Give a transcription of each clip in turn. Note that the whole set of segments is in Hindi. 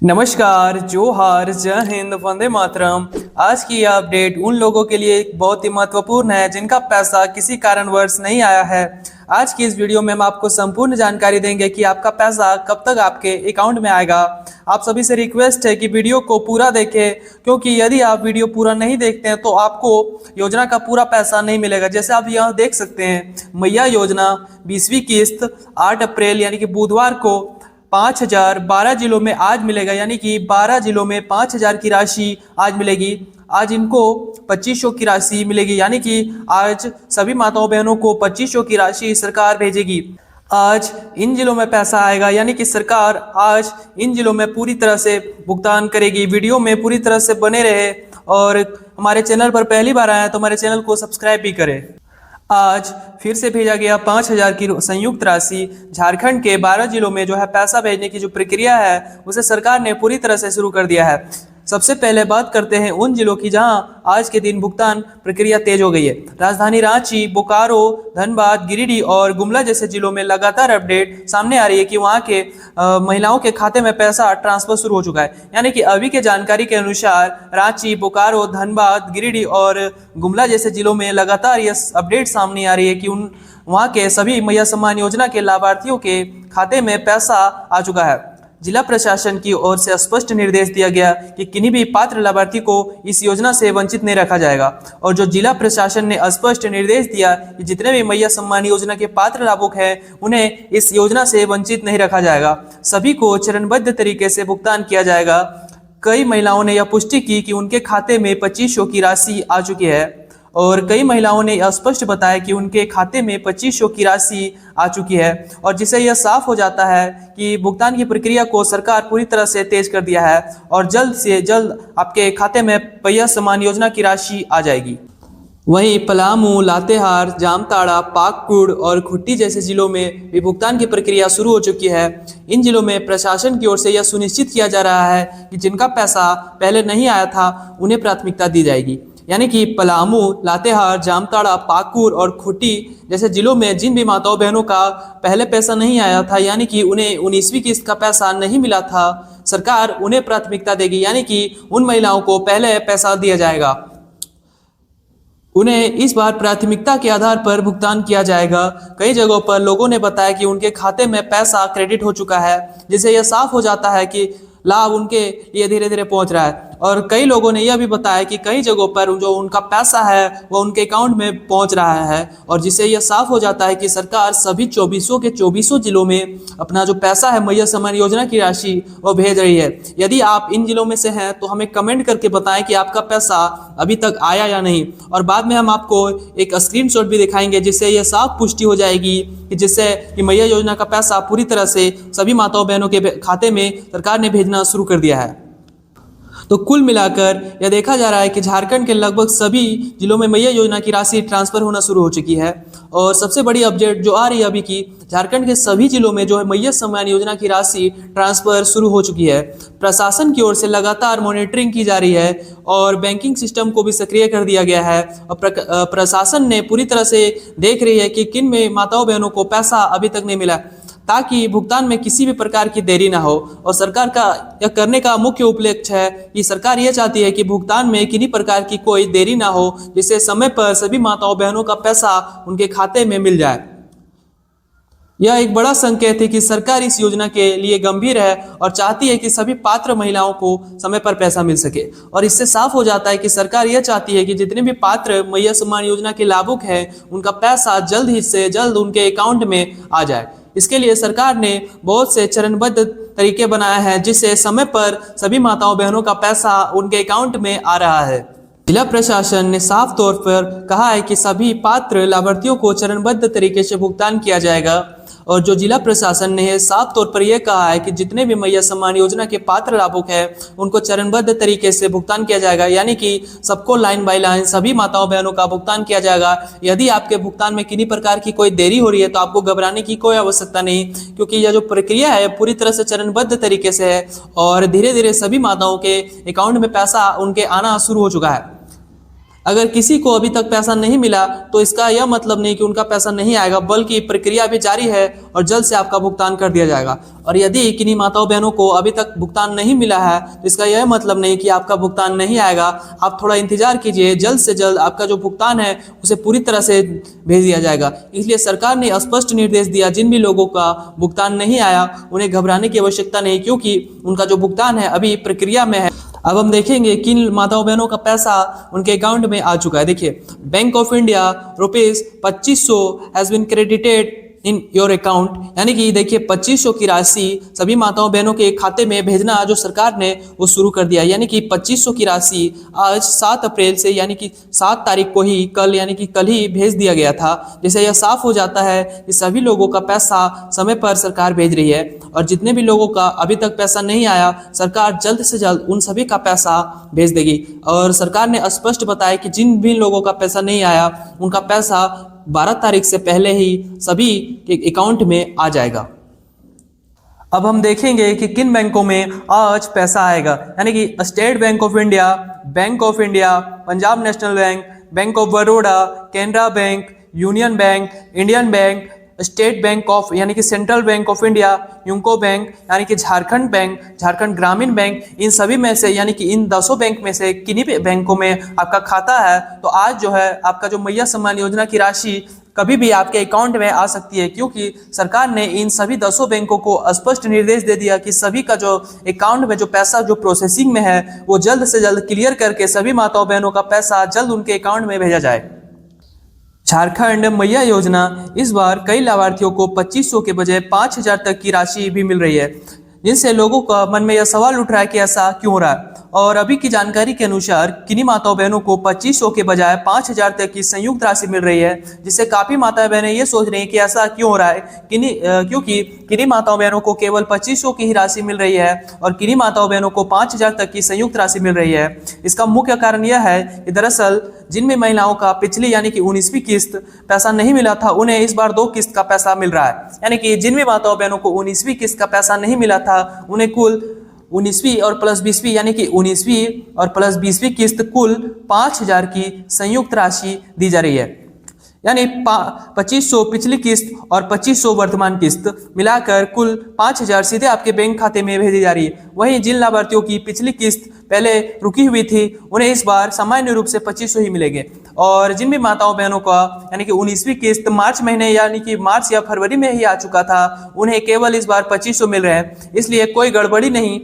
नमस्कार, जोहार, जय हिंद, वंदे मातरम। आज की यह अपडेट उन लोगों के लिए बहुत ही महत्वपूर्ण है जिनका पैसा किसी कारणवश नहीं आया है। आज की इस वीडियो में हम आपको संपूर्ण जानकारी देंगे कि आपका पैसा कब तक आपके अकाउंट में आएगा। आप सभी से रिक्वेस्ट है कि वीडियो को पूरा देखें, क्योंकि यदि आप वीडियो पूरा नहीं देखते हैं तो आपको योजना का पूरा पैसा नहीं मिलेगा। जैसे आप यहाँ देख सकते हैं, मैया योजना 20वीं किस्त 8 अप्रैल यानी कि बुधवार को 5,000 12 जिलों में आज मिलेगा, यानी कि 12 जिलों में 5,000 की राशि आज मिलेगी। आज इनको 2500 की राशि मिलेगी, यानी कि आज सभी माताओं बहनों को 2500 की राशि सरकार भेजेगी। आज इन जिलों में पैसा आएगा, यानी कि सरकार आज इन जिलों में पूरी तरह से भुगतान करेगी। वीडियो में पूरी तरह से बने रहे और हमारे चैनल पर पहली बार आए हैं तो हमारे चैनल को सब्सक्राइब भी करें। आज फिर से भेजा गया 5,000 की संयुक्त राशि। झारखंड के 12 जिलों में जो है पैसा भेजने की जो प्रक्रिया है उसे सरकार ने पूरी तरह से शुरू कर दिया है। सबसे पहले बात करते हैं उन जिलों की जहां आज के दिन भुगतान प्रक्रिया तेज हो गई है। राजधानी रांची, बोकारो, धनबाद, गिरिडीह और गुमला जैसे जिलों में लगातार अपडेट सामने आ रही है कि वहां के महिलाओं के खाते में पैसा ट्रांसफर शुरू हो चुका है। यानी कि अभी के जानकारी के अनुसार रांची, बोकारो, धनबाद, गिरिडीह और गुमला जैसे जिलों में लगातार यह अपडेट सामने आ रही है कि वहाँ के सभी मैया सम्मान योजना के लाभार्थियों के खाते में पैसा आ चुका है। जिला प्रशासन की ओर से स्पष्ट निर्देश दिया गया कि किन्हीं भी पात्र लाभार्थी को इस योजना से वंचित नहीं रखा जाएगा। और जो जिला प्रशासन ने स्पष्ट निर्देश दिया कि जितने भी मैया सम्मान योजना के पात्र लाभुक हैं उन्हें इस योजना से वंचित नहीं रखा जाएगा। सभी को चरणबद्ध तरीके से भुगतान किया जाएगा। कई महिलाओं ने यह पुष्टि की कि उनके खाते में 2500 की राशि आ चुकी है और कई महिलाओं ने स्पष्ट बताया कि उनके खाते में 2500 की राशि आ चुकी है, और जिससे यह साफ हो जाता है कि भुगतान की प्रक्रिया को सरकार पूरी तरह से तेज कर दिया है और जल्द से जल्द आपके खाते में मैया सम्मान योजना की राशि आ जाएगी। वहीं पलामू, लातेहार, जामताड़ा, पाकुड़ और खुट्टी जैसे जिलों में भी भुगतान की प्रक्रिया शुरू हो चुकी है। इन जिलों में प्रशासन की ओर से यह सुनिश्चित किया जा रहा है कि जिनका पैसा पहले नहीं आया था उन्हें प्राथमिकता दी जाएगी। यानी कि पलामू, लातेहार, जामताड़ा, पाकुड़ और खुट्टी जैसे जिलों में जिन भी माताओं बहनों का पहले पैसा नहीं आया था, यानी कि उन्हें 19वीं किस्त का पैसा नहीं मिला था, सरकार उन्हें प्राथमिकता देगी। यानी कि उन महिलाओं को पहले पैसा दिया जाएगा। उन्हें इस बार प्राथमिकता के आधार पर भुगतान किया जाएगा। कई जगहों पर लोगों ने बताया कि उनके खाते में पैसा क्रेडिट हो चुका है, जिससे यह साफ हो जाता है कि लाभ उनके लिए धीरे धीरे पहुंच रहा है। और कई लोगों ने यह भी बताया कि कई जगहों पर जो उनका पैसा है वो उनके अकाउंट में पहुंच रहा है, और जिससे यह साफ हो जाता है कि सरकार सभी 24 के 24 जिलों में अपना जो पैसा है मैया सम्मान योजना की राशि वो भेज रही है। यदि आप इन जिलों में से हैं तो हमें कमेंट करके बताएं कि आपका पैसा अभी तक आया या नहीं, और बाद में हम आपको एक स्क्रीनशॉट भी दिखाएंगे जिससे यह साफ पुष्टि हो जाएगी कि जिससे कि मैया योजना का पैसा पूरी तरह से सभी माताओं बहनों के खाते में सरकार ने भेजना शुरू कर दिया है। तो कुल मिलाकर यह देखा जा रहा है कि झारखंड के लगभग सभी जिलों में मैया योजना की राशि ट्रांसफर होना शुरू हो चुकी है। और सबसे बड़ी अपडेट जो आ रही है अभी की, झारखंड के सभी जिलों में जो है मैया सम्मान योजना की राशि ट्रांसफर शुरू हो चुकी है। प्रशासन की ओर से लगातार मॉनिटरिंग की जा रही है और बैंकिंग सिस्टम को भी सक्रिय कर दिया गया है। और प्रशासन ने पूरी तरह से देख रही है कि किन में माताओं बहनों को पैसा अभी तक नहीं मिला, ताकि भुगतान में किसी भी प्रकार की देरी ना हो। और सरकार का यह करने का मुख्य उपलक्ष्य है कि सरकार यह चाहती है कि भुगतान में किन्हीं प्रकार की कोई देरी ना हो, जिससे समय पर सभी माताओं बहनों का पैसा उनके खाते में मिल जाए। यह एक बड़ा संकेत है कि सरकार इस योजना के लिए गंभीर है और चाहती है कि सभी पात्र महिलाओं को समय पर पैसा मिल सके। और इससे साफ हो जाता है कि सरकार यह चाहती है कि जितने भी पात्र मैया सम्मान योजना के लाभुक हैं उनका पैसा जल्द ही से जल्द उनके अकाउंट में आ जाए। इसके लिए सरकार ने बहुत से चरणबद्ध तरीके बनाए हैं, जिससे समय पर सभी माताओं बहनों का पैसा उनके अकाउंट में आ रहा है। जिला प्रशासन ने साफ तौर पर कहा है कि सभी पात्र लाभार्थियों को चरणबद्ध तरीके से भुगतान किया जाएगा। और जो जिला प्रशासन ने साफ तौर पर यह कहा है कि जितने भी मैया सम्मान योजना के पात्र लाभुक हैं उनको चरणबद्ध तरीके से भुगतान किया जाएगा, यानी कि सबको लाइन बाय लाइन सभी माताओं बहनों का भुगतान किया जाएगा। यदि आपके भुगतान में किन्हीं प्रकार की कोई देरी हो रही है तो आपको घबराने की कोई आवश्यकता नहीं, क्योंकि यह जो प्रक्रिया है पूरी तरह से चरणबद्ध तरीके से है और धीरे धीरे सभी माताओं के अकाउंट में पैसा उनके आना शुरू हो चुका है। अगर किसी को अभी तक पैसा नहीं मिला तो इसका यह मतलब नहीं कि उनका पैसा नहीं आएगा, बल्कि प्रक्रिया भी जारी है और जल्द से आपका भुगतान कर दिया जाएगा। और यदि किन्हीं माताओं बहनों को अभी तक भुगतान नहीं मिला है तो इसका यह मतलब नहीं कि आपका भुगतान नहीं आएगा। आप थोड़ा इंतजार कीजिए, जल्द से जल्द आपका जो भुगतान है उसे पूरी तरह से भेज दिया जाएगा। इसलिए सरकार ने स्पष्ट निर्देश दिया, जिन भी लोगों का भुगतान नहीं आया उन्हें घबराने की आवश्यकता नहीं, क्योंकि उनका जो भुगतान है अभी प्रक्रिया में है। अब हम देखेंगे किन माताओं बहनों का पैसा उनके अकाउंट में आ चुका है। देखिए, Bank of India ₹2500 has been credited in your account, यानी कि देखिए 2500 की राशि सभी माताओं बहनों के खाते में भेजना जो सरकार ने वो शुरू कर दिया। यानी कि 2500 की राशि आज 7 अप्रैल से यानी कि 7 तारीख को ही कल यानी कि कल ही भेज दिया गया था। जिससे यह साफ हो जाता है कि सभी लोगों का पैसा समय पर सरकार भेज रही है। और जितने भी लोगों का अभी तक पैसा नहीं आया, सरकार जल्द से जल्द उन सभी का पैसा भेज देगी। और सरकार ने स्पष्ट बताया कि जिन भी लोगों का पैसा नहीं आया उनका पैसा 12 तारीख से पहले ही सभी के अकाउंट में आ जाएगा। अब हम देखेंगे कि किन बैंकों में आज पैसा आएगा, यानी कि state bank of India, bank of India, Punjab national bank, bank of Baroda, Canara bank, union bank, Indian bank, state bank of यानी कि central bank of India, UCO bank यानी कि झारखंड बैंक, झारखंड ग्रामीण बैंक, इन सभी में से यानी कि इन 10 बैंक में से किन्हीं भी बैंकों में आपका खाता है तो आज जो है आपका जो मैया सम्मान योजना की राशि कभी भी आपके अकाउंट में आ सकती है, क्योंकि सरकार ने इन सभी 10 बैंकों को स्पष्ट निर्देश दे दिया कि सभी का जो अकाउंट में जो पैसा जो प्रोसेसिंग में है वो जल्द से जल्द क्लियर करके सभी माताओं बहनों का पैसा जल्द उनके अकाउंट में भेजा जाए। झारखंड मैया योजना इस बार कई लाभार्थियों को 2500 के बजाय 5000 तक की राशि भी मिल रही है, जिनसे लोगों का मन में यह सवाल उठ रहा है कि ऐसा क्यों हो रहा है। और अभी की जानकारी के अनुसार किन्हीं माताओं बहनों को 2500 के बजाय 5000 तक की संयुक्त राशि मिल रही है, जिससे काफी माताएं बहनें ये सोच रही हैं कि ऐसा क्यों हो रहा है। क्योंकि किन्हीं माताओं बहनों को केवल 2500 की ही राशि मिल रही है और किन्हीं माताओं बहनों को 5000 तक की संयुक्त राशि मिल रही है। इसका मुख्य कारण यह है कि दरअसल जिन भी महिलाओं का पिछली यानी कि 19वीं किस्त पैसा नहीं मिला था उन्हें इस बार 2 किस्त का पैसा मिल रहा है। यानी कि जिन भी माताओं बहनों को 19वीं किस्त का पैसा नहीं मिला था उन्हें कुल 19वीं और प्लस 20वीं यानी कि 19वीं और प्लस 20वीं किस्त कुल 5000 की संयुक्त राशि दी जा रही है। यानी 2500 पिछली किस्त और 2500 वर्तमान किस्त मिलाकर कुल 5000 सीधे आपके बैंक खाते में भेजी जा रही है। वहीं जिन लाभार्थियों की पिछली किस्त पहले रुकी हुई थी उन्हें इस बार सामान्य रूप से 2500 ही मिलेंगे। और जिन भी माताओं बहनों का यानी कि 19वीं किस्त मार्च महीने यानी कि मार्च या फरवरी में ही आ चुका था, उन्हें केवल इस बार 2500 मिल रहे हैं। इसलिए कोई गड़बड़ी नहीं,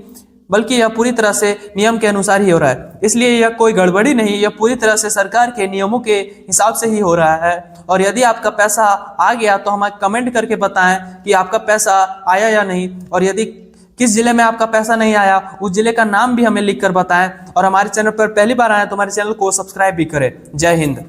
बल्कि यह पूरी तरह से नियम के अनुसार ही हो रहा है। इसलिए यह कोई गड़बड़ी नहीं, यह पूरी तरह से सरकार के नियमों के हिसाब से ही हो रहा है। और यदि आपका पैसा आ गया तो हमें कमेंट करके बताएं कि आपका पैसा आया या नहीं, और यदि किस जिले में आपका पैसा नहीं आया उस जिले का नाम भी हमें लिख कर बताएं। और हमारे चैनल पर पहली बार आए तो हमारे चैनल को सब्सक्राइब भी करें। जय हिंद।